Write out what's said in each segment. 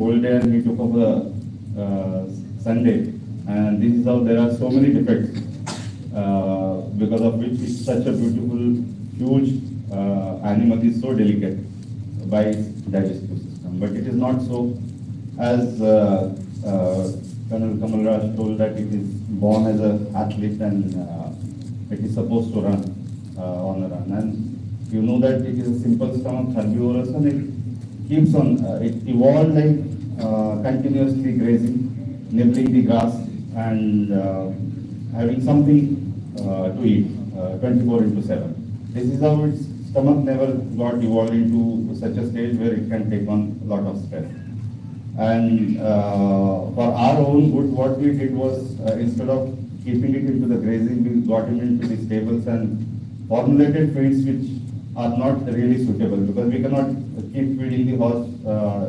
whole day and he took off the Sunday. And this is how there are so many defects because of which it's such a beautiful, huge animal is so delicate by its digestive system. But it is not so, as Colonel Kamal Raj told, that it is born as an athlete and it is supposed to run on a run. And you know that it is a simple stomach, herbivorous, and it keeps on, it evolved like continuously grazing, nibbling the grass and having something to eat 24/7. This is how its stomach never got evolved into such a stage where it can take on a lot of stress. And for our own good, what we did was instead of keeping it into the grazing, we got him into the stables and formulated feeds which are not really suitable, because we cannot keep feeding the horse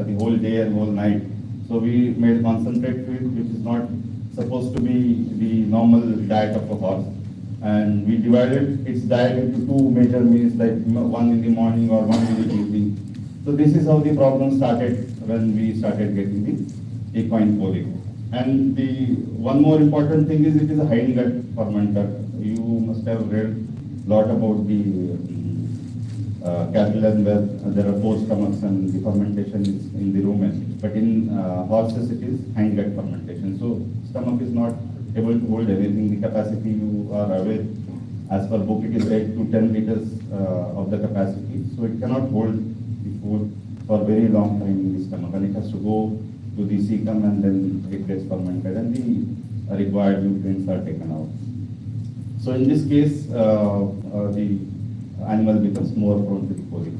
the whole day and whole night. So we made concentrate feed, which is not supposed to be the normal diet of a horse. And we divided its diet into two major meals, like one in the morning or one in the evening. So this is how the problem started when we started getting the equine colic. And the one more important thing is it is a hindgut fermenter. You must have read a lot about the cattle, and where there are four stomachs and the fermentation is in the rumen. But in horses it is hindgut fermentation. So stomach is not able to hold anything. The capacity, you are aware, as per book it is 8 to 10 liters of the capacity. So it cannot hold the food for a very long time in the stomach, and it has to go to the cecum and then it gets fermented and the required nutrients are taken out. So in this case, the animal becomes more prone to the colic.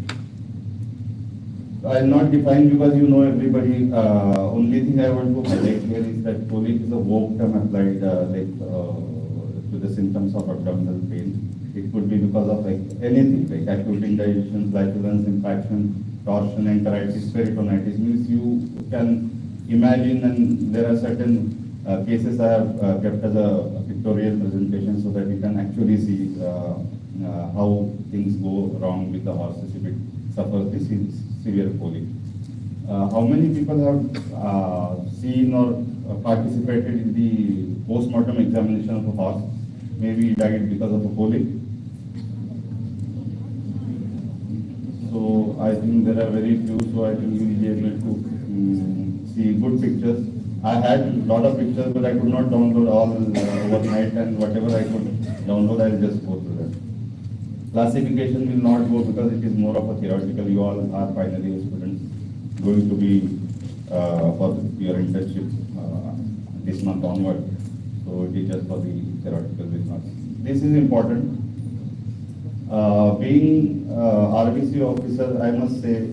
I will not define because you know everybody. Only thing I want to highlight here is that colic is a vague term applied to the symptoms of abdominal pain. It could be because of like anything, like acute indigestion, flatulence, impaction, torsion, enteritis, peritonitis. Means you can imagine, and there are certain cases I have kept as a pictorial presentation so that you can actually see how things go wrong with the horses if it suffers this severe colic. How many people have seen or participated in the post-mortem examination of a horse? Maybe died because of a colic. So I think there are very few, so I think you will be able to see good pictures. I had a lot of pictures, but I could not download all overnight, and whatever I could download, I will just go through that. Classification will not go because it is more of a theoretical. You all are final year students going to be for your internship this month onward. So it is just for the theoretical business. This is important. Being RBC officer, I must say,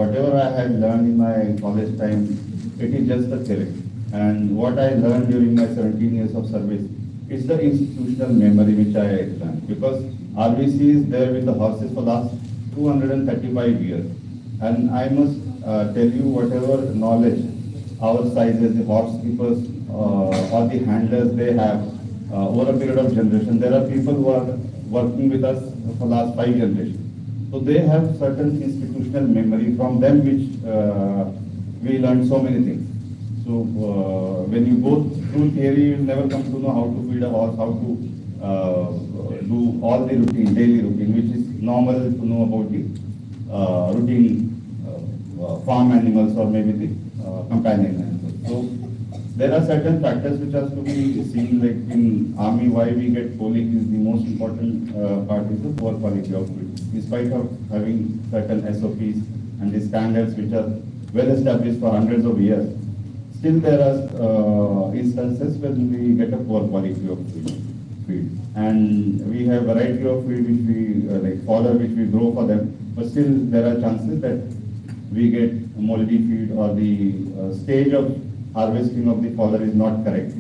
whatever I had learned in my college time, it is just a theory. And what I learned during my 17 years of service, it's the institutional memory which I learned. Because RBC is there with the horses for last 235 years. And I must tell you, whatever knowledge our sizes, the horse keepers or the handlers they have over a period of generation. There are people who are working with us for last 5 generations. So they have certain institutional memory from them which we learn so many things. So when you go through theory, you will never come to know how to feed a horse, how to do all the routine, daily routine, which is normal to know about the routine farm animals or maybe the companion animals. So there are certain factors which has to be seen, like in army, why we get colic is the most important part is the poor quality of feed. In spite of having certain SOPs and the standards which are well established for hundreds of years, still there are instances when we get a poor quality of feed. And we have variety of feed which we like fodder which we grow for them, but still there are chances that we get moldy feed or the stage of harvesting of the fodder is not correct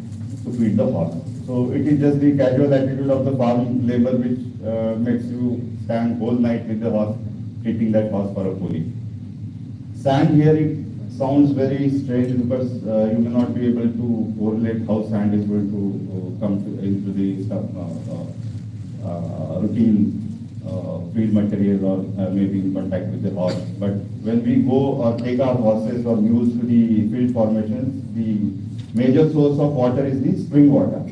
to feed the horse. So it is just the casual attitude of the farm labor which makes you stand whole night with the horse, treating that horse for a colic. Sand here, it sounds very strange because you may not be able to correlate how sand is going to come into the routine feed material or maybe in contact with the horse. But when we go or take our horses or mules to the field formations, the major source of water is the spring water.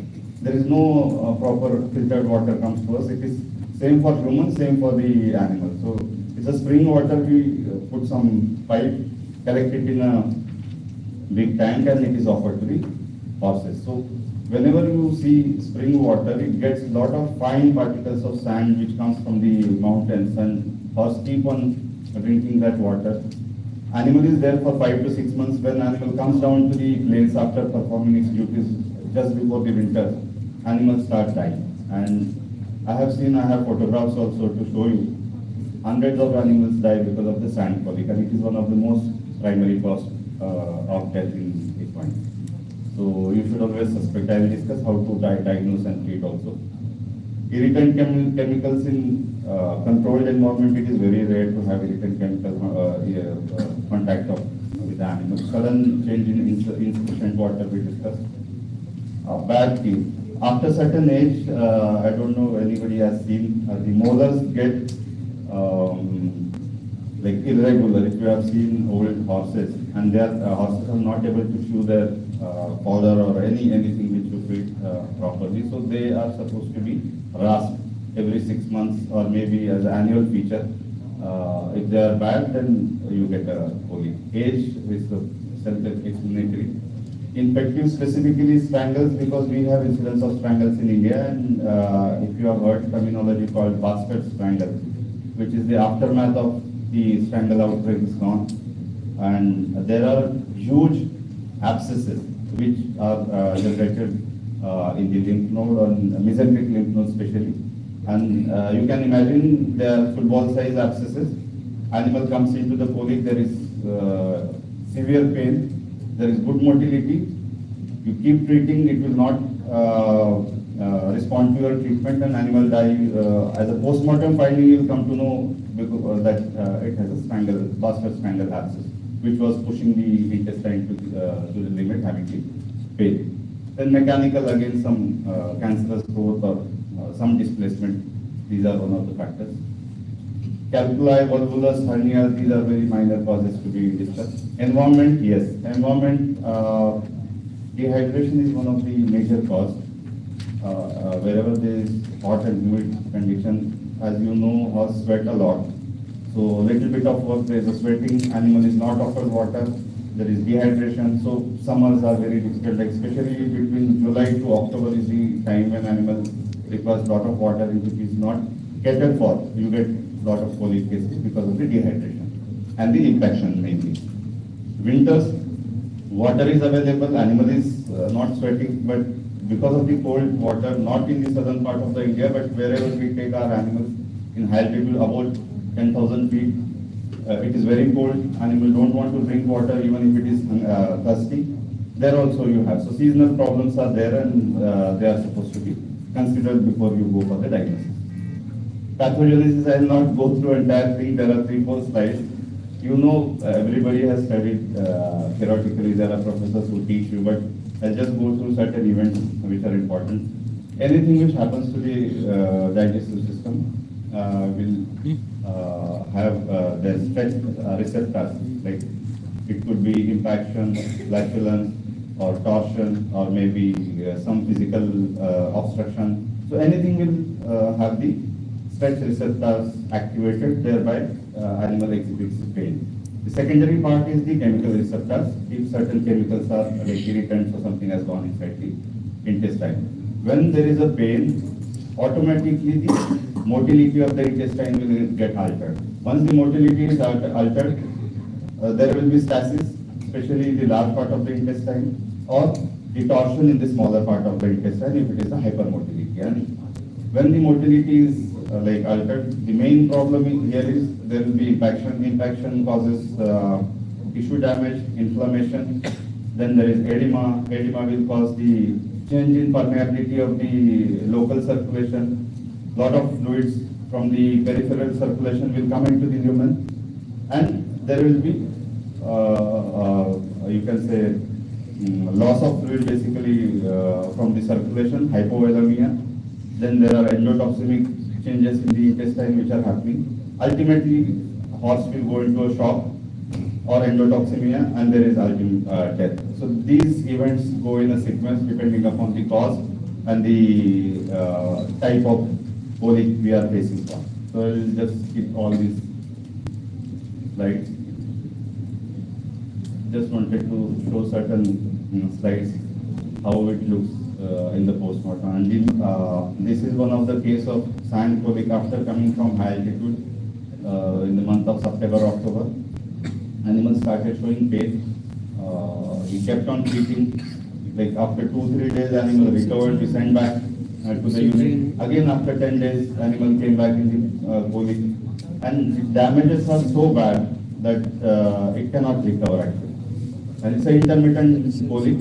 There is no proper filtered water comes to us. It is same for humans, same for the animals. So it's a spring water. We put some pipe, collect it in a big tank, and it is offered to the horses. So whenever you see spring water, it gets a lot of fine particles of sand which comes from the mountains, and horse keep on drinking that water. Animal is there for 5 to 6 months. When animal comes down to the plains after performing its duties just before the winter, animals start dying. And I have photographs also to show you. Hundreds of animals die because of the sand colic, and it is one of the most primary cause of death in equine. So you should always suspect. I will discuss how to diagnose and treat also. Irritant chemicals in controlled environment, it is very rare to have irritant chemical contact with the animal. Sudden change in insufficient water we discussed. Bad teeth. After certain age, I don't know anybody has seen, the molars get like irregular. If you have seen old horses, and their horses are not able to chew their fodder or anything which you feed properly, so they are supposed to be rasped every 6 months or maybe as an annual feature. If they are bad, then you get a colic. Age is self-explanatory. Infective, specifically strangles, because we have incidence of strangles in India, and if you have heard terminology called bastard strangle, which is the aftermath of the strangle outbreak is gone, and there are huge abscesses which are generated in the lymph node or mesenteric lymph node especially, and you can imagine they are football size abscesses. Animal comes into the colic, there is severe pain, there is good motility. You keep treating, it will not respond to your treatment, and animal die. As a post-mortem finding, you will come to know that it has a strangle, bastard strangle abscess, which was pushing the intestine to the limit, having the pain. Then mechanical, again some cancerous growth or some displacement. These are one of the factors. Calculi, volvulus, hernias, these are very minor causes to be discussed. Environment, yes. Environment, dehydration is one of the major cause. Wherever there is hot and humid condition, as you know, horse sweat a lot. So little bit of work, there is a sweating, animal is not offered water, there is dehydration. So summers are very difficult, like especially between July to October is the time when animal requires lot of water, and which is not catered for. You get lot of colic cases because of the dehydration and the impaction mainly. Winters, water is available, animal is not sweating, but because of the cold water, not in the southern part of the India, but wherever we take our animals in high altitude about 10,000 feet, it is very cold. Animal don't want to drink water even if it is thirsty. There also you have. So seasonal problems are there, and they are supposed to be considered before you go for the diagnosis. Pathogenesis, I will not go through entire thing. There are 3-4 slides. You know, everybody has studied theoretically. There are professors who teach you, but I'll just go through certain events which are important. Anything which happens to the digestive system will have their stretch receptors. Like it could be impaction, flatulence, or torsion, or maybe some physical obstruction. So anything will have the stretch receptors activated, thereby animal exhibits pain. The secondary part is the chemical receptors. If certain chemicals are like irritants or something has gone inside the intestine. When there is a pain, automatically the motility of the intestine will get altered. Once the motility is altered, there will be stasis, especially in the large part of the intestine, or the torsion in the smaller part of the intestine if it is a hypermotility. And when the motility is like altered, the main problem here is there will be impaction. Impaction causes tissue damage, inflammation. Then there is edema. Edema will cause the change in permeability of the local circulation. Lot of fluids from the peripheral circulation will come into the lumen, and there will be you can say loss of fluid basically from the circulation, hypovolemia. Then there are endotoxemic changes in the intestine which are happening. Ultimately, horse will go into a shock or endotoxemia, and there is ultimate death. So these events go in a sequence depending upon the cause and the type of colic we are facing from. So I will just skip all these slides. Just wanted to show certain slides how it looks in the postmortem. And this is one of the case of sand colic after coming from high altitude in the month of September, October. Animal started showing pain. He kept on treating. Like after 2-3 days, animal recovered. We sent back to the unit. Again, after 10 days, animal came back in the colic. And the damages are so bad that it cannot recover actually. And it's an intermittent colic.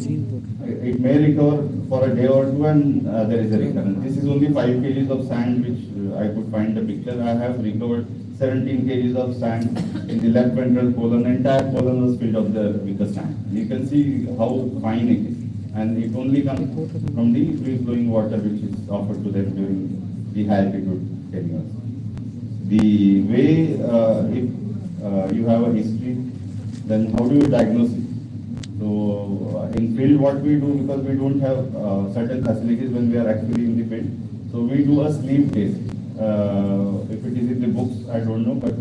It may recover for a day or two, and there is a recurrence. This is only 5 kgs of sand, which I could find the picture. I have recovered 17 kgs of sand in the left ventral colon. Entire colon was filled with the sand. You can see how fine it is, and it only comes from the free-flowing water which is offered to them during the high altitude tenures. The way if you have a history, then how do you diagnose it? So in field, what we do, because we don't have certain facilities when we are actually in the field, so we do a sleeve test. If it is in the books, I don't know, but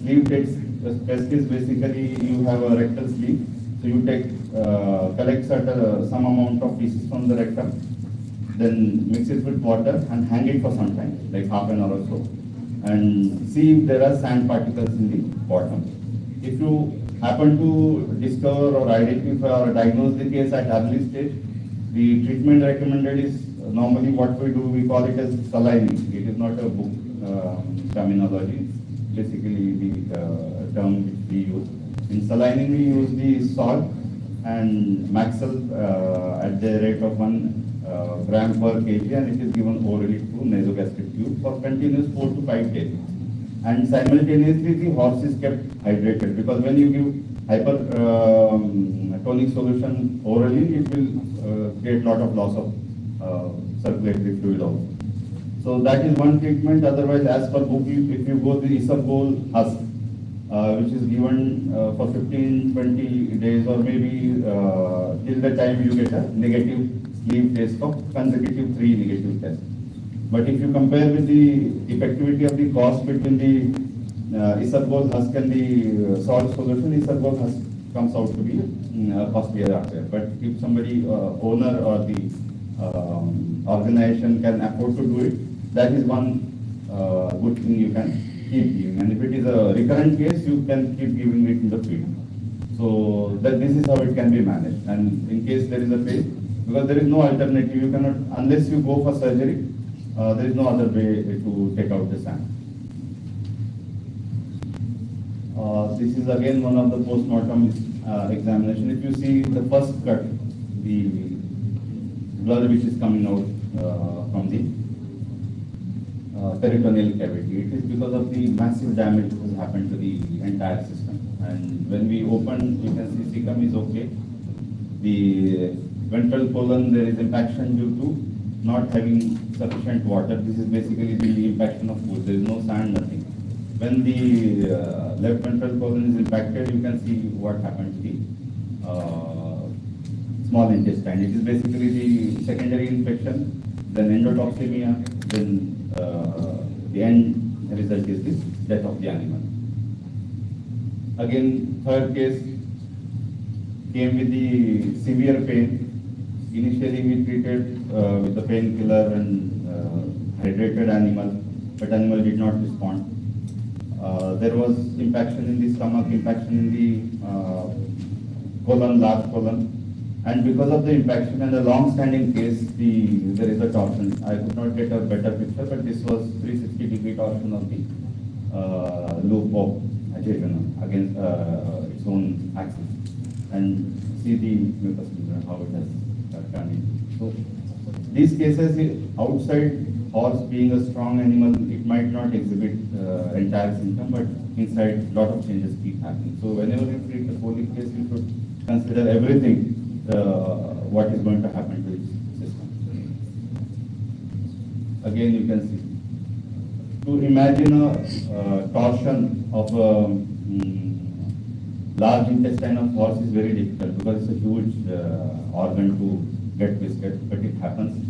sleeve test is basically you have a rectal sleeve. So you collect some amount of feces from the rectum, then mix it with water and hang it for some time, like half an hour or so, and see if there are sand particles in the bottom. If you happen to discover or identify or diagnose the case at early stage, the treatment recommended is normally what we do, we call it as salining. It is not a book terminology, it's basically the term which we use. In salining, we use the salt and Maxel at the rate of 1 gram per kg, and it is given orally through nasogastric tube for continuous 4 to 5 days. And simultaneously, the horse is kept hydrated, because when you give hypertonic solution orally, it will create lot of loss of circulatory fluid also. So that is one treatment. Otherwise, as per book, if you go the isabgol husk, which is given for 15-20 days or maybe till the time you get a negative sleeve test of consecutive 3 negative tests. But if you compare with the effectivity of the cost between the isabgol husk and the salt solution, isabgol husk comes out to be costlier after. But if somebody, owner or the organization can afford to do it, that is one good thing you can keep giving. And if it is a recurrent case, you can keep giving it in the field. So that this is how it can be managed. And in case there is a pain, because there is no alternative, you cannot, unless you go for surgery, there is no other way to take out the sand. This is again one of the post-mortem examination. If you see the first cut, the blood which is coming out from the peritoneal cavity, it is because of the massive damage that has happened to the entire system. And when we open, you can see cecum is okay. The ventral colon, there is impaction due to not having sufficient water. This is basically the impaction of food. There is no sand, nothing. When the left ventral colon is impacted, you can see what happened to the small intestine. It is basically the secondary infection, then endotoxemia, then the end result is the death of the animal. Again, third case came with the severe pain. Initially, we treated with the painkiller and hydrated animal, but animal did not respond. There was impaction in the stomach, impaction in the colon, large colon, and because of the impaction and the long-standing case, there is a torsion. I could not get a better picture, but this was 360-degree torsion of the loop of jejunum against its own axis, and see the mucous membrane, how it has turned into. So these cases, outside horse being a strong animal, it might not exhibit entire symptom, but inside lot of changes keep happening. So whenever you treat a colic case, you should consider everything, what is going to happen to its system. Again, you can see to imagine a torsion of a large intestine of horse is very difficult because it's a huge organ to get twisted, but it happens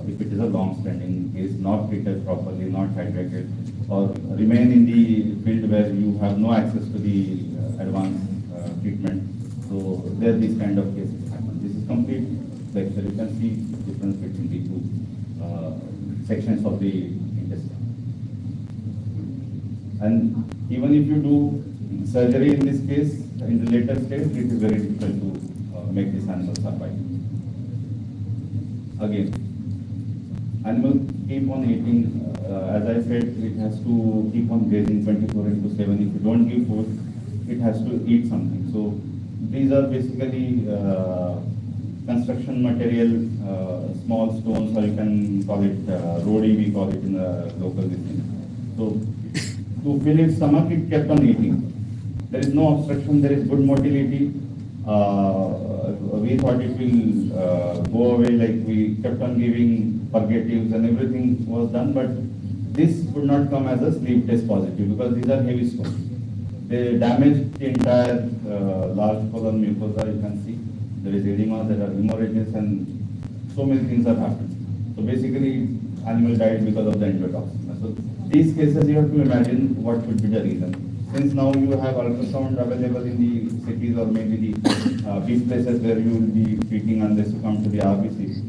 if it is a long-standing case, not treated properly, not hydrated, or remain in the field where you have no access to the advanced treatment. So there these kind of cases happen. This is complete lecture. You can see difference between the two sections of the intestine. And even if you do surgery in this case, in the later stage, it is very difficult to make this animal survive. Again, animal keep on eating. As I said, it has to keep on grazing 24/7. If you don't give food, it has to eat something. So these are basically construction material, small stones, or you can call it roadie, we call it in the local business. So to fill its stomach, it kept on eating. There is no obstruction, there is good motility. We thought it will go away, like we kept on giving purgatives and everything was done, but this would not come as a sleep test positive because these are heavy stones. They damaged the entire large colon mucosa, you can see. There is edema, there are hemorrhages, and so many things are happening. So basically, animal died because of the endotoxin. So these cases you have to imagine what could be the reason. Since now you have ultrasound available in the cities or maybe the big places where you will be treating unless you come to the RBC.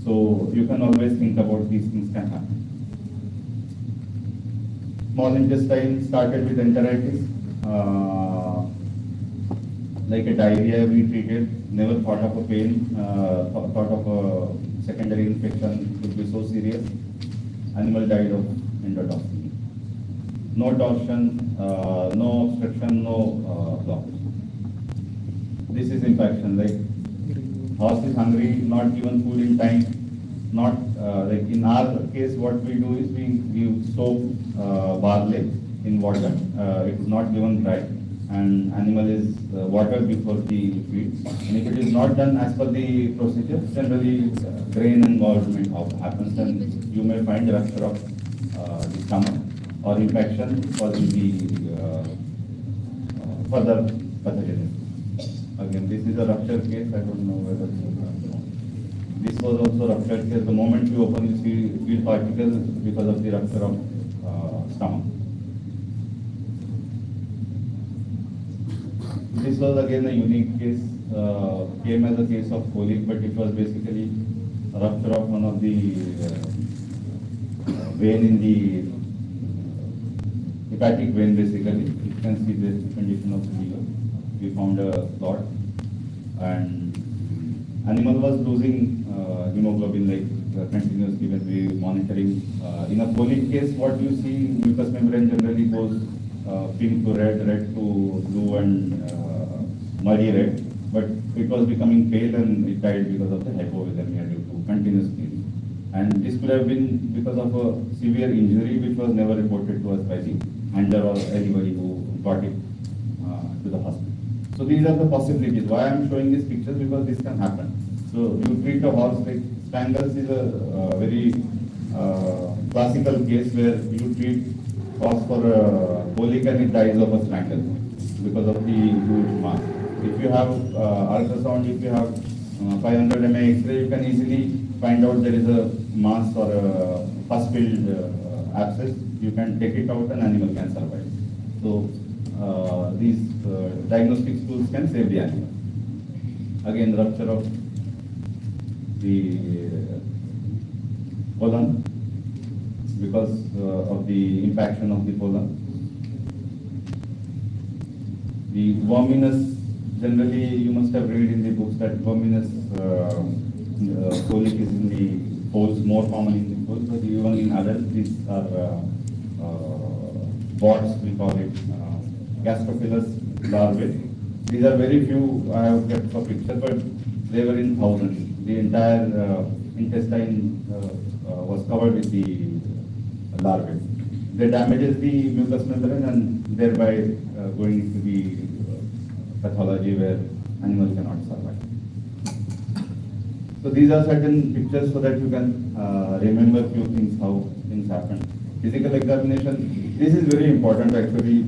So you can always think about these things can happen. Small intestine started with enteritis. Like a diarrhea we treated, never thought of a pain, thought of a secondary infection could be so serious. Animal died of endotoxin. No torsion, no obstruction, no blockage. This is impaction, like horse is hungry, not given food in time, not like in our case what we do is we give soak barley in water, it is not given dry, and animal is watered before the feed. And if it is not done as per the procedure, generally grain engorgement happens and you may find rupture of the stomach or infection causing the further pathogenesis. Again, this is a rupture case. I don't know whether this was also ruptured case. The moment you open, you see feed particles because of the rupture of stomach. This was again a unique case. Came as a case of colic, but it was basically a rupture of one of the vein in the hepatic vein basically. You can see the condition of the liver. We found a clot and animal was losing hemoglobin like continuously when we monitoring. In a colic case, what you see, mucous membrane generally goes pink to red, red to blue and muddy red, but it was becoming pale and it died because of the hypovolemia due to continuous bleeding. And this could have been because of a severe injury which was never reported to us by the handler or anybody who got it to the hospital. So these are the possibilities. Why I am showing these pictures? Because this can happen. So you treat a horse like strangles is a very classical case where you treat horse for colic and it dies of a strangle because of the huge mass. If you have ultrasound, if you have 500 mA X-ray, you can easily find out there is a mass or a pus-filled abscess. You can take it out and animal can survive. So these diagnostic tools can save the animal. Again, rupture of the colon because of the impaction of the colon. The verminous, generally you must have read in the books that verminous colic is in the foals, more common in the foals, but even in adults these are bots, we call it, gastrophilus larvae. These are very few I have kept for picture, but they were in thousands. The entire intestine was covered with the larvae. They damages the mucous membrane and thereby going into the pathology where animal cannot survive. So these are certain pictures so that you can remember few things, how things happen. physical examination. This is very important actually.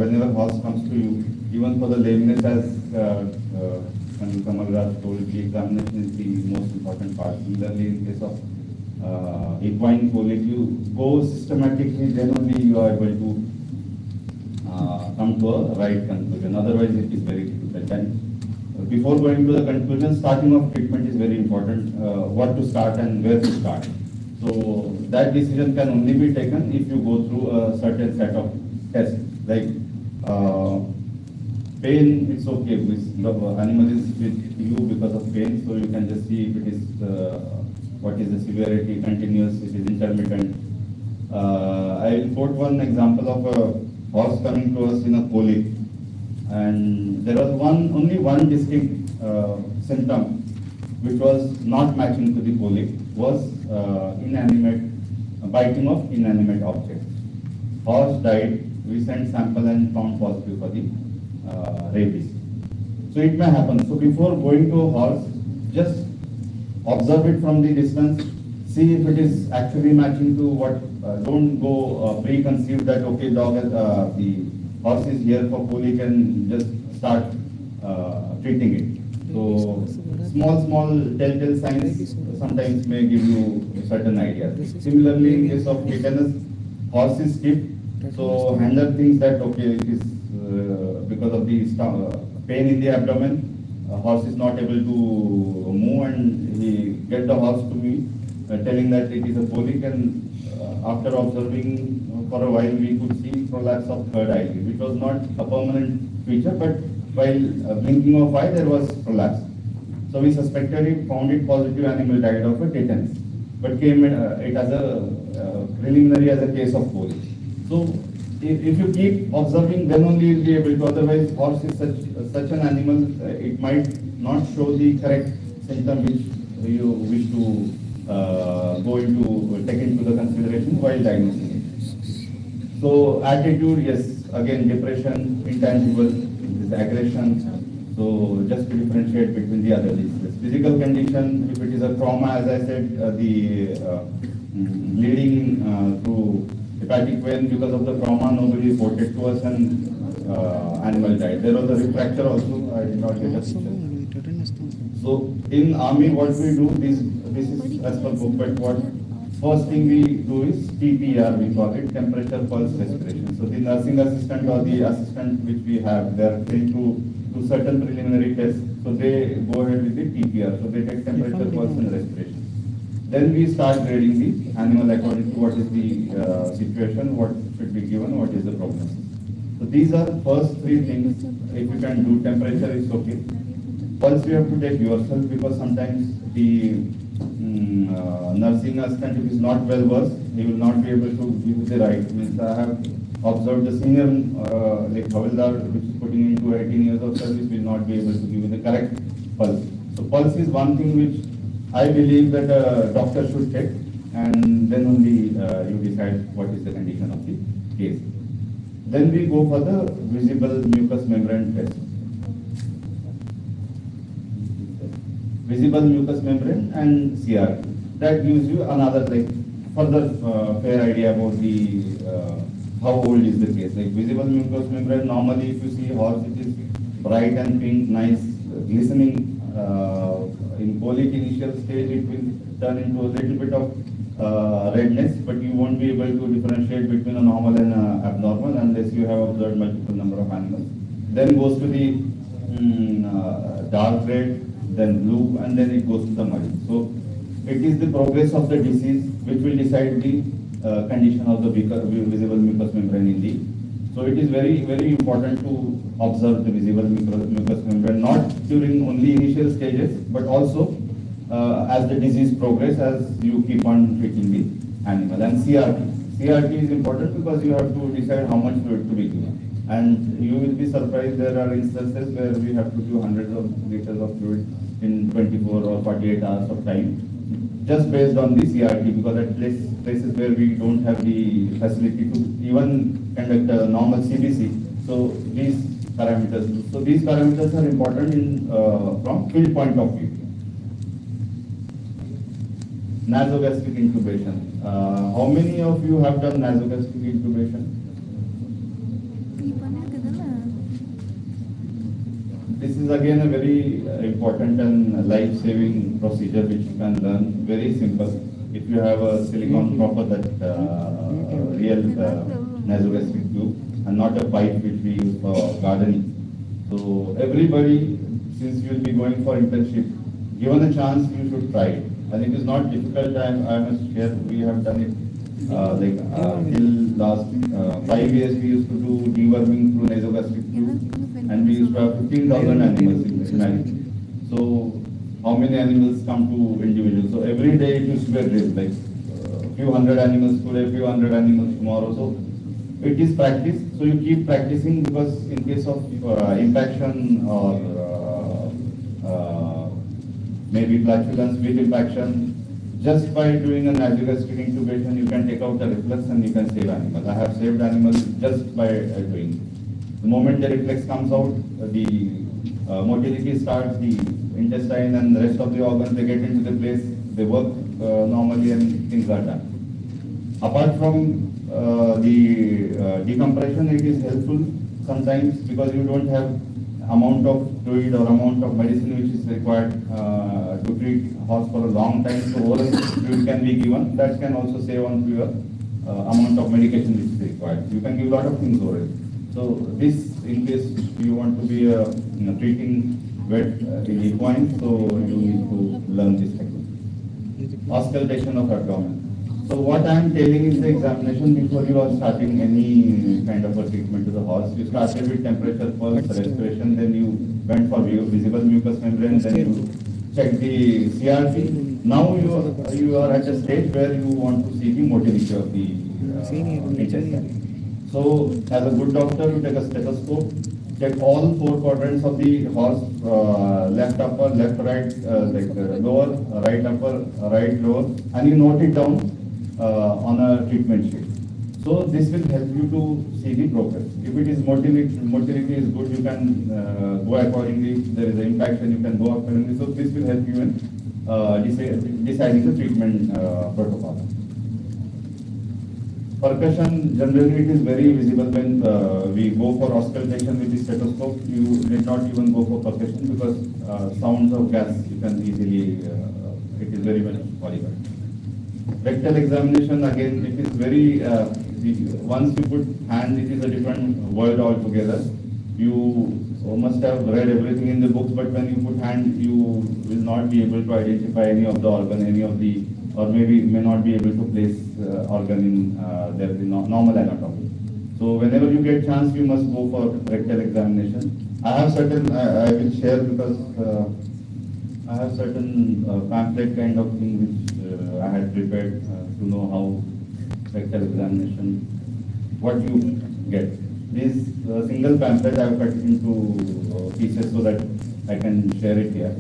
Whenever horse comes to you, even for the lameness, as Kamal Raj told, the examination is the most important part. Similarly, in case of equine colic, you go systematically, then only you are able to come to a right conclusion. Otherwise, it is very difficult. And before going to the conclusion, starting of treatment is very important. What to start and where to start. So that decision can only be taken if you go through a certain set of tests. Like pain, it's okay. The animal is with you because of pain, so you can just see if it is what is the severity, continuous, it is intermittent. I will quote one example of a horse coming to us in a colic, and there was only one distinct symptom which was not matching to the colic, was biting of inanimate objects. Horse died, we sent sample and found positive for the rabies. So it may happen. So before going to a horse, just observe it from the distance, see if it is actually matching to what, don't go preconceived that okay, the horse is here for colic and just start treating it. So small telltale signs sometimes may give you certain ideas. Similarly, in case of tetanus, horse is stiff, so handler thinks that okay, it is because of the pain in the abdomen, horse is not able to move, and he get the horse to me telling that it is a colic, and after observing for a while we could see prolapse of third eyelid, which was not a permanent feature, but while blinking of eye there was prolapse. So we suspected it, found it positive, animal died of a tetanus, but came it as a preliminary as a case of colic. So if you keep observing, then only you'll be able to. Otherwise, horse is such an animal, it might not show the correct symptom which you wish to take into the consideration while diagnosing it. So attitude, yes, again depression, intangible, this aggression. So just to differentiate between the other diseases. Physical condition, if it is a trauma, as I said, the bleeding through hepatic vein because of the trauma, nobody reported to us, and animal died. There was a rib fracture also, I did not get a picture. So in army, what we do, this is as per book, but what first thing we do is TPR, we call it, temperature pulse respiration. So the nursing assistant or the assistant which we have, they are trained to do certain preliminary tests. So they go ahead with the TPR. So they take temperature, pulse and respiration. Then we start grading the animal according to what is the situation, what should be given, what is the prognosis. So these are first three things. If you can do temperature, is okay. Pulse you have to take yourself, because sometimes the nursing assistant, if is not well versed, he will not be able to give the right. Means I have observed the senior like Havildar, which is putting into 18 years of service, will not be able to give you the correct pulse. So pulse is one thing which I believe that a doctor should check, and then only you decide what is the condition of the case. Then we go for the visible mucous membrane test. Visible mucous membrane and CRP. That gives you another further fair idea about the how old is the case. Like visible mucous membrane, normally if you see horse, it is bright and pink, nice, glistening. In colic initial stage, it will turn into a little bit of redness, but you won't be able to differentiate between a normal and abnormal unless you have observed multiple number of animals. Then goes to the dark red, then blue, and then it goes to the muddy. So it is the progress of the disease which will decide the condition of the visible mucous membrane in the. So it is very, very important to observe the visible mucous membrane, not during only initial stages, but also as the disease progresses, as you keep on treating the animal. And CRP. CRP is important because you have to decide how much fluid to be given. And you will be surprised, there are instances where we have to give hundreds of liters of fluid in 24 or 48 hours of time, just based on the CRT, because at places where we don't have the facility to even conduct a normal CBC, so these parameters are important in from field point of view. nasogastric intubation. How many of you have done nasogastric intubation? This is again a very important and life-saving procedure which you can learn. Very simple. If you have a silicone proper, that real nasogastric tube, and not a pipe which we use for gardening. So everybody, since you will be going for internship, given a chance, you should try it. And it is not difficult. I must share, we have done it till last 5 years. We used to do deworming through nasogastric tube, and we used to have 15,000 animals in this manage. So how many animals come to individuals? So every day it used to be a drill, like few hundred animals today, few hundred animals tomorrow. So it is practice. So you keep practicing, because in case of impaction or maybe flatulence with impaction, just by doing a nasogastric intubation, you can take out the reflux and you can save animals. I have saved animals just by doing it. The moment the reflex comes out, the motility starts, the intestine and the rest of the organs, they get into the place, they work normally, and things are done. Apart from the decompression, it is helpful sometimes because you don't have amount of fluid or amount of medicine which is required to treat horse for a long time. So oral fluid can be given. That can also save on your amount of medication which is required. You can give a lot of things orally. So this, in case you want to be treating wet in equine, so you need to learn this technique. Auscultation of abdomen. So what I am telling is the examination before you are starting any kind of a treatment to the horse. You started with temperature, pulse, respiration, then you went for visible mucous membrane, then you check the CRP. Now you are at a stage where you want to see the motility of the intestine. So as a good doctor, you take a stethoscope, check all 4 quadrants of the horse, left upper, left right, lower, right upper, right lower, and you note it down on a treatment sheet. So this will help you to see the progress. If it is motility is good, you can go accordingly. If there is an impaction, you can go accordingly. So this will help you in deciding the treatment protocol. Percussion, generally it is very visible when we go for auscultation with the stethoscope. You need not even go for percussion because sounds of gas you can easily, it is very much qualified. Rectal examination, again, it is very, once you put hand, it is a different world altogether. You must have read everything in the books, but when you put hand, you will not be able to identify any of the organ, any of the, or maybe may not be able to place organ in their normal anatomy. So whenever you get chance, you must go for rectal examination. I have certain, I will share because I have certain pamphlet kind of thing which I had prepared to know how rectal examination, what you get. This single pamphlet I have cut into pieces so that I can share it here.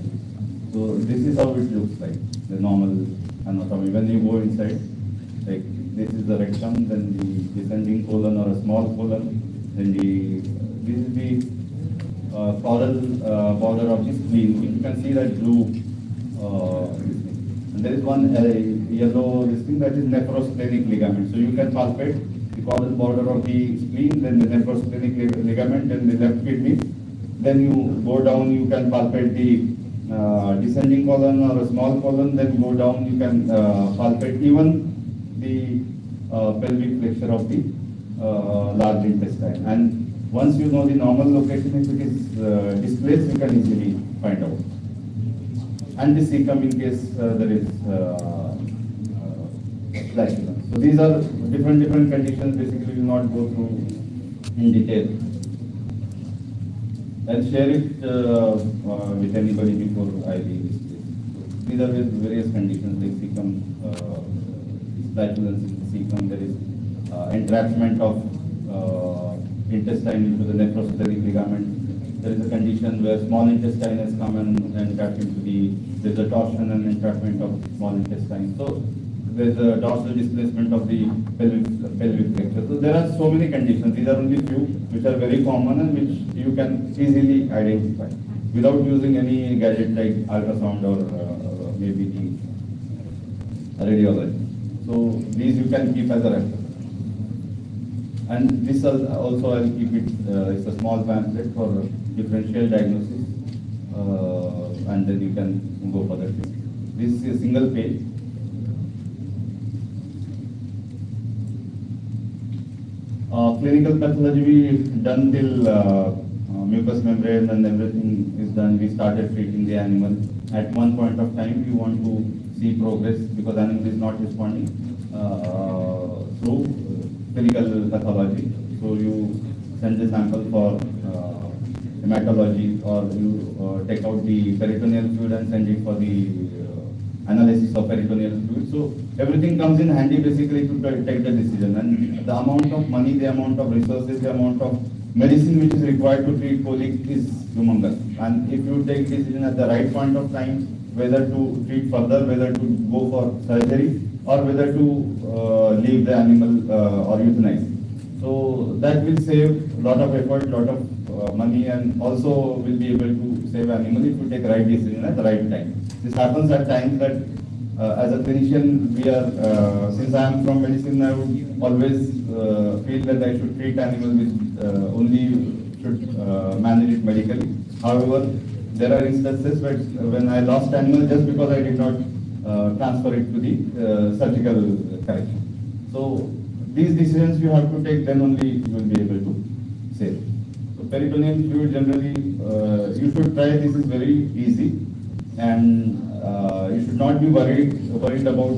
So this is how it looks like, the normal anatomy. When you go inside, like this is the rectum, then the descending colon or a small colon, then this is the caudal border of the spleen. You can see that blue, and there is one yellow thing that is nephrosplenic ligament. So you can palpate the caudal border of the spleen, then the nephrosplenic ligament, and the left kidney. Then you go down, you can palpate the descending colon or a small colon. Then go down, you can palpate even the pelvic flexure of the large intestine. And once you know the normal location, if it is displaced, you can easily find out. And the cecum in case there is flatulence. So these are different conditions. Basically, we will not go through in detail. I'll share it with anybody before I leave this place. So these are various conditions like cecum, flatulence in the cecum. There is entrapment of intestine into the nephrosplenic ligament. There is a condition where small intestine has come and entrapped into there's a torsion and entrapment of small intestine. So there's a dorsal displacement of the pelvic flexure. So there are so many conditions. These are only few which are very common and which you can easily identify without using any gadget like ultrasound or maybe the radiology. So these you can keep as a reference. And this also I'll keep it, it's a small pamphlet for differential diagnosis, and then you can go for that. This is a single page. Clinical pathology we done till mucous membrane and everything is done. We started treating the animal. At one point of time, we want to see progress because animal is not responding through clinical pathology. So you send the sample for hematology, or you take out the peritoneal fluid and send it for the analysis of peritoneal fluid. So everything comes in handy basically to take the decision. And the amount of money, the amount of resources, the amount of medicine which is required to treat colic is humongous. And if you take decision at the right point of time, whether to treat further, whether to go for surgery, or whether to leave the animal or euthanize. So that will save a lot of effort, lot of money, and also will be able to save animal if you take right decision at the right time. This happens at times that as a clinician, we are, since I am from medicine, I would always feel that I should treat animal with only should manage it medically. However, there are instances where when I lost animal just because I did not transfer it to the surgical correction. So these decisions you have to take, then only you will be able to save. So peritoneal fluid generally, you should try. This is very easy, and you should not be worried about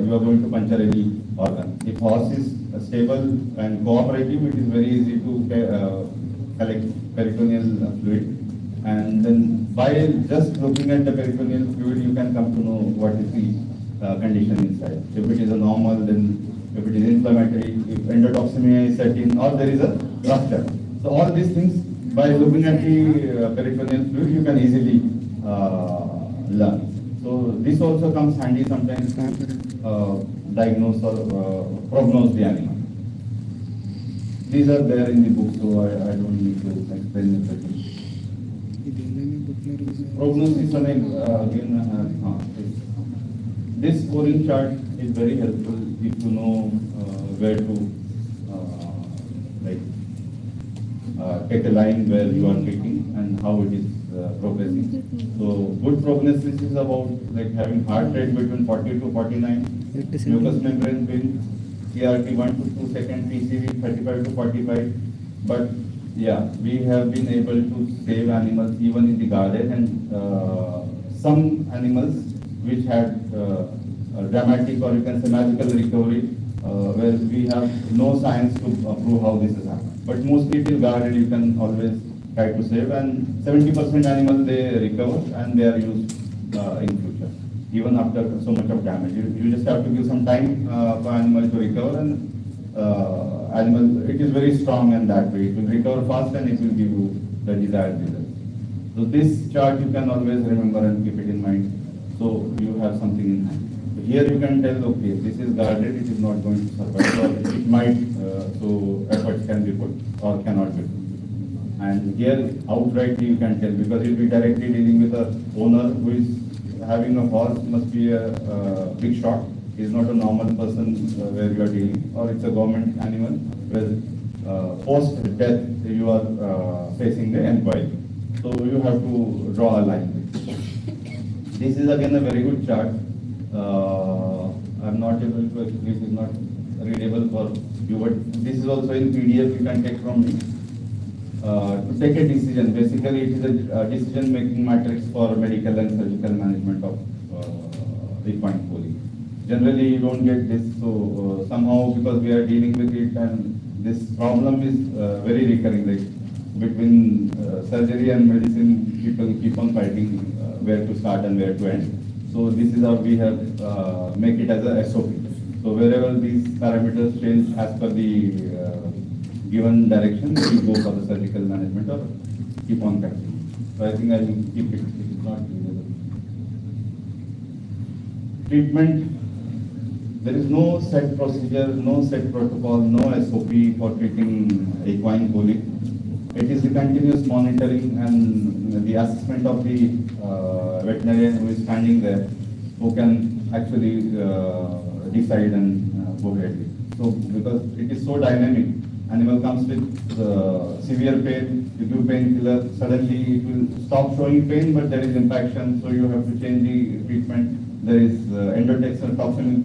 you are going to puncture any organ. If horse is stable and cooperative, it is very easy to collect peritoneal fluid. And then by just looking at the peritoneal fluid, you can come to know what is the condition inside. If it is a normal, then if it is inflammatory, if endotoxemia is set in, or there is a rupture. So all these things, by looking at the peritoneal fluid, you can easily learn. So this also comes handy sometimes to diagnose or prognose the animal. These are there in the book, so I don't need to explain everything. Prognosis again, this scoring chart is very helpful if you know where to take a line where you are treating and how it is progressing. So good prognosis is about like having heart rate between 40 to 49, mucous membrane between CRT 1 to 2 seconds, PCV 35 to 45. But yeah, we have been able to save animals even in the garden, and some animals which had a dramatic, or you can say magical recovery, where we have no science to prove how this has happened. But mostly till garden you can always try to save, and 70% animals they recover and they are used in future, even after so much of damage. You just have to give some time for animal to recover, and animal, it is very strong and that way. It will recover fast and it will give you the desired result. So this chart you can always remember and keep it in mind. So you have something in hand. So here you can tell, okay, this is guarded, it is not going to survive, or it might, so efforts can be put or cannot be put. And here outrightly you can tell, because you'll be directly dealing with a owner who is having a horse, must be a big shot. Is not a normal person where you are dealing, or it's a government animal where post-death you are facing the inquiry. So you have to draw a line. This is again a very good chart. I'm not able to, this is not readable for you, but this is also in PDF you can take from me. To take a decision, basically it is a decision-making matrix for medical and surgical management of equine colic. Generally you don't get this, so somehow because we are dealing with it, and this problem is very recurring, like between surgery and medicine, people keep on fighting where to start and where to end. So this is how we have make it as a SOP. So wherever these parameters change as per the given direction, we go for the surgical management or keep on cutting. So I think I will keep it. It is not readable. Treatment. There is no set procedure, no set protocol, no SOP for treating equine colic. It is the continuous monitoring and the assessment of the veterinarian who is standing there, who can actually decide and go ahead with. So because it is so dynamic, animal comes with severe pain, you give painkiller, suddenly it will stop showing pain, but there is impaction, so you have to change the treatment. There is endotoxin toxin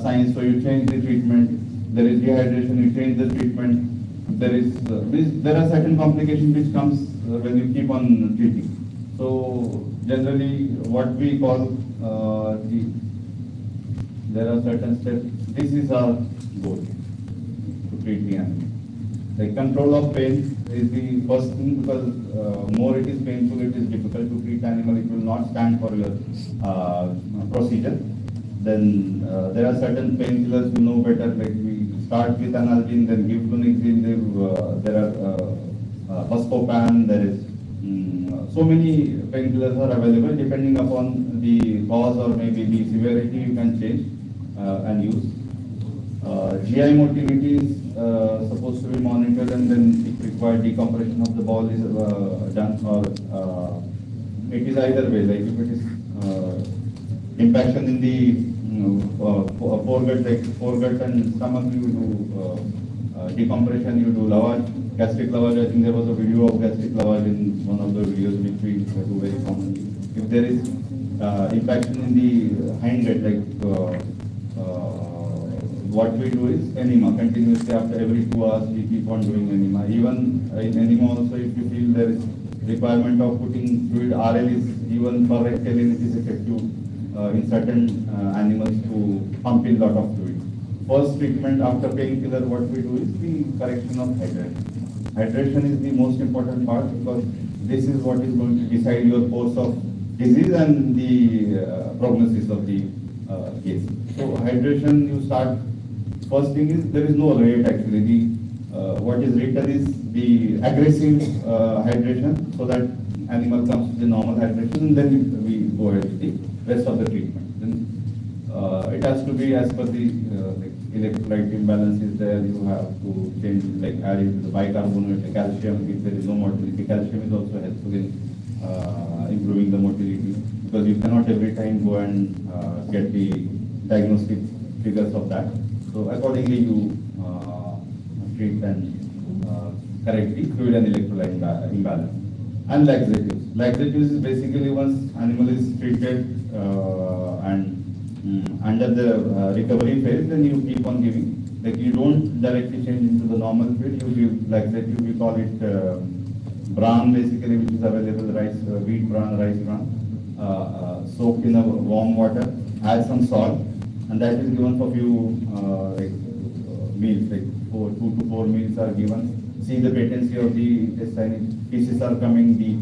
signs, so you change the treatment. There is dehydration, you change the treatment. There are certain complications which comes when you keep on treating. So generally, what we call there are certain steps. This is our goal to treat the animal. The control of pain is the first thing, because more it is painful, it is difficult to treat animal. It will not stand for your procedure. Then there are certain painkillers you know better. Like we start with analgin, then give flunixin. There are buscopan. There is so many painkillers are available. Depending upon the cause or maybe the severity, you can change and use. GI motility is supposed to be monitored, and then if required, decompression of the ball is done, or it is either way. Like if it is impaction in the foregut, like foregut and stomach, you do decompression, you do lavage, gastric lavage. I think there was a video of gastric lavage in one of the videos which we do very commonly. If there is impaction in the hindgut, like what we do is enema continuously. After every 2 hours we keep on doing enema. Even in enema also, if you feel there is requirement of putting fluid, RL is even for rectalin, it is effective in certain animals to pump in lot of fluid. First treatment after painkiller, what we do is the correction of hydration. Hydration is the most important part, because this is what is going to decide your course of disease and the prognosis of the case. So hydration, you start. First thing is, there is no rate actually. What is written is the aggressive hydration, so that animal comes to the normal hydration, and then we go ahead with the rest of the treatment. Then it has to be as per the like electrolyte imbalance is there. You have to change, like adding to the bicarbonate, the calcium. If there is no motility, calcium is also helpful in improving the motility, because you cannot every time go and get the diagnostic figures of that. So accordingly, you treat and correct the fluid and electrolyte imbalance. And laxatives. Laxatives is basically, once animal is treated and under the recovery phase, then you keep on giving. Like you don't directly change into the normal feed. You give laxative. We call it bran, basically, which is available, rice, wheat bran, rice bran, soaked in a warm water. Add some salt, and that is given for few meals, like 2 to 4 meals are given. See the patency of the intestine, pieces are coming, the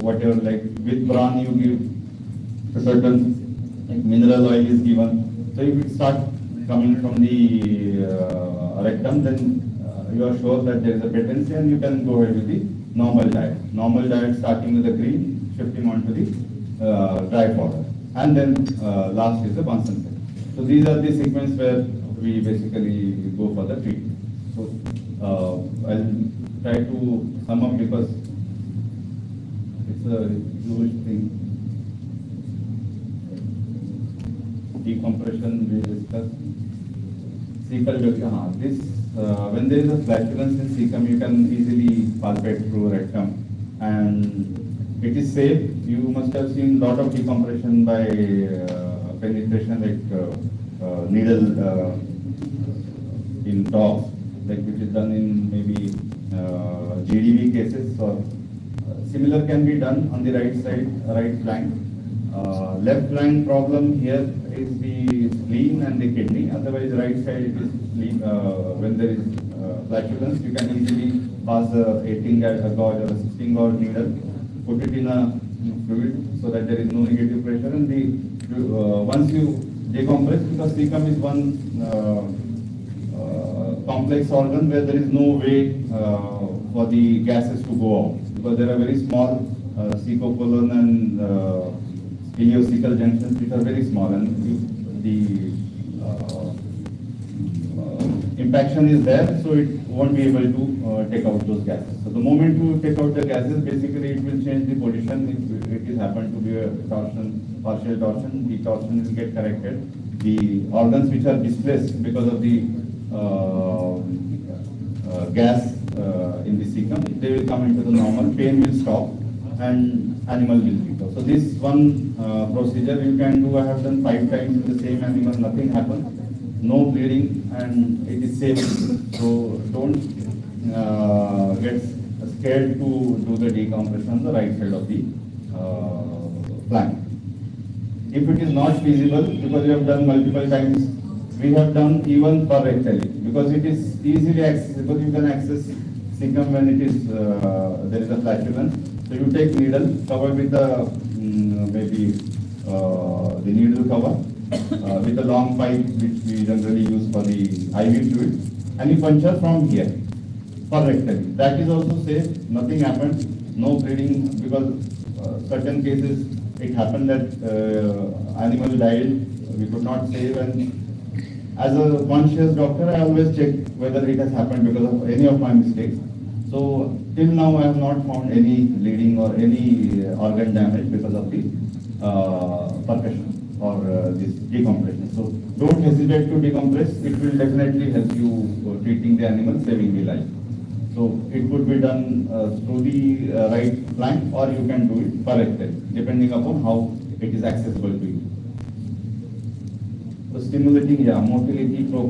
whatever, like with bran you give a certain like mineral oil is given. So if it starts coming from the rectum, then you are sure that there is a patency, and you can go ahead with the normal diet. Normal diet starting with the green, shifting on to the dry powder, and then last is the concentrate. So these are the sequence where we basically go for the treatment. So I'll try to sum up, because it's a huge thing. Decompression we discussed. Cecal duct. This when there is a flatulence in cecum, you can easily palpate through rectum, and it is safe. You must have seen lot of decompression by penetration, like needle in dogs, like which is done in maybe GDV cases, or similar can be done on the right side, right flank. Left flank problem here is the spleen and the kidney. Otherwise, right side it is spleen. When there is flatulence, you can easily pass a 18 gauge or a 16 gauge needle, put it in a fluid so that there is no negative pressure, and once you decompress, because cecum is one complex organ where there is no way for the gases to go out, because there are very small cecocolon and ileocecal junctions which are very small, and the impaction is there, so it won't be able to take out those gases. So the moment you take out the gases, basically it will change the position. If it is happen to be a torsion, partial torsion, the torsion will get corrected. The organs which are displaced because of the gas in the cecum, they will come into the normal, pain will stop and animal will recover. So this one procedure you can do, I have done 5 times in the same animal, nothing happened, no bleeding, and it is safe. So don't get scared to do the decompression on the right side of the flank. If it is not feasible, because we have done multiple times, we have done even per rectally, because it is easily accessible. You can access cecum when it is there is a flatulence. So you take needle, cover with the maybe the needle cover with a long pipe which we generally use for the IV fluid, and you puncture from here per rectally. That is also safe. Nothing happened, no bleeding, because certain cases it happened that animal died, we could not save, and as a conscious doctor, I always check whether it has happened because of any of my mistakes. So till now, I have not found any bleeding or any organ damage because of the percussion or this decompression. So don't hesitate to decompress. It will definitely help you treating the animal, saving the life. So it could be done through the right flank, or you can do it per rectal, depending upon how it is accessible to you. So stimulating, motility,